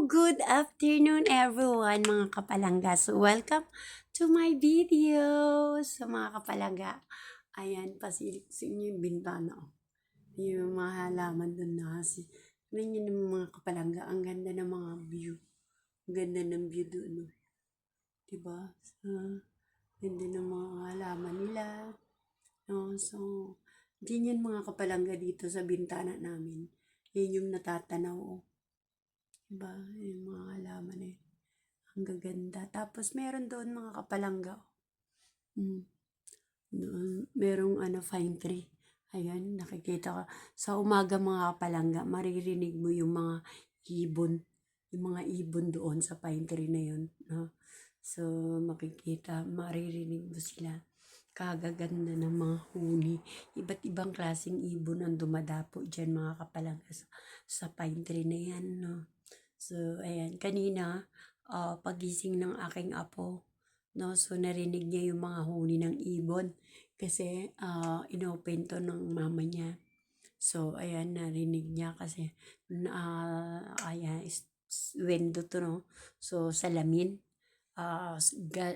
Good afternoon everyone mga kapalangga. So welcome to my video. So mga kapalangga, ayan, pasilip sa inyo yung bintana. Yung mga halaman dun na kasi. Tingnan nyo ng mga kapalangga, ang ganda ng mga view. Ang ganda ng view doon. No? Diba? So, ganda ng mga halaman nila. No? So, din yan mga kapalangga dito sa bintana namin. Yan yung natatanaw. Diba? Yung mga halaman eh. Ang gaganda. Tapos, meron doon mga kapalangga. Doon, merong pine tree. Ayan, nakikita ka. Sa umaga mga kapalangga, maririnig mo yung mga ibon. Yung mga ibon doon sa pine tree na yun. No? So, makikita, maririnig mo sila. Kagaganda ng mga huni. Iba't ibang klaseng ibon ang dumadapo dyan mga kapalangga sa pine tree na yan. No? So, ayan, kanina, pagising ng aking apo, no, so narinig niya yung mga huni ng ibon kasi inopen to ng mama niya. So, ayan, narinig niya kasi, ayan, window to, no? So, salamin,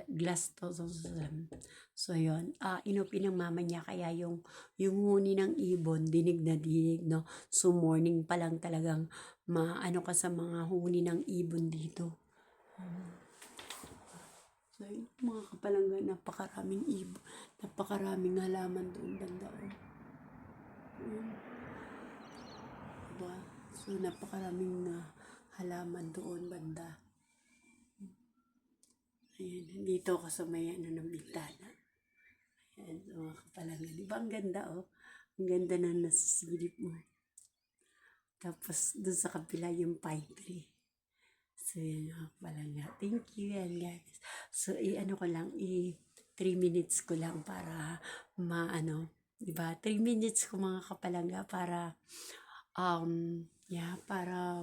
glass to, so, salamin. So, yun, inopen ng mama niya, kaya yung huni ng ibon, dinig na dinig, no? So, morning pa lang talagang, maano ka sa mga huni ng ibon dito. So, yun, mga kapalangga, napakaraming ibon, napakaraming halaman doon banda. Diba? So, napakaraming halaman doon banda. Ayan, dito ako sa may ng bintana. Ayan, so, mga kapalangga. Diba ang ganda, oh? Ang ganda na nasisilip mo. Tapos, doon sa kabila yung pine tree. So, yan mga kapalangga. Thank you, yan guys. So, ko lang, 3 minutes ko lang para diba? 3 minutes ko mga kapalangga para, para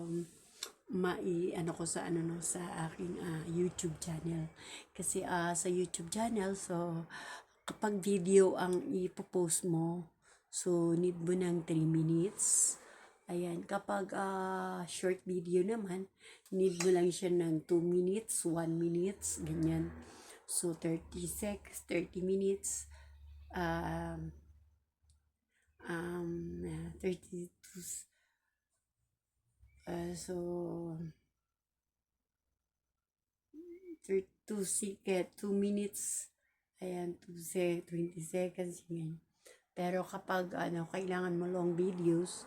ko sa sa aking YouTube channel. Kasi sa YouTube channel, so, kapag video ang ipopost mo, so, need mo ng 3 minutes. Ayan, kapag short video naman, need mo lang siya ng 2 minutes, 1 minutes, ganyan. So, 30 seconds, 30 minutes, 32, so, 2 minutes, ayan, 20 seconds, ganyan. Pero kapag kailangan mo long videos,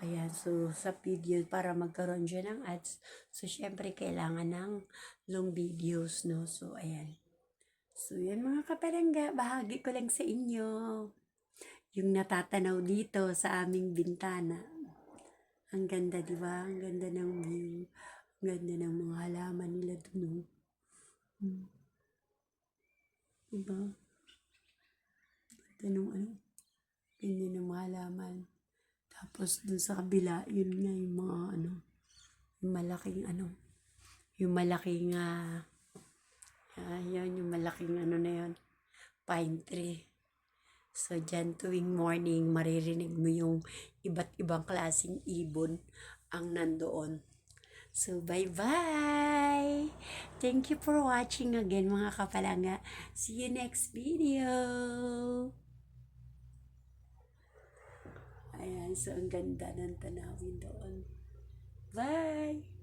ayan, so sa video para magkaroon dyan ng ads, so syempre kailangan ng long videos, no? So, ayan. So, yan mga kapalangga, bahagi ko lang sa inyo yung natatanaw dito sa aming bintana. Ang ganda, di ba? Ang ganda ng view. Ang ganda ng mga halaman nila dun. Diba? Ganda ng ganda ng mga halaman. Tapos dun sa kabila, yun nga yung mga yung malaking yung malaking yun, yung malaking na yun, pine tree. So, dyan tuwing morning, maririnig mo yung iba't ibang klaseng ibon ang nandoon. So, bye-bye! Thank you for watching again mga kapalangga. See you next video! Ayan, so ang ganda ng tanawin doon. Bye!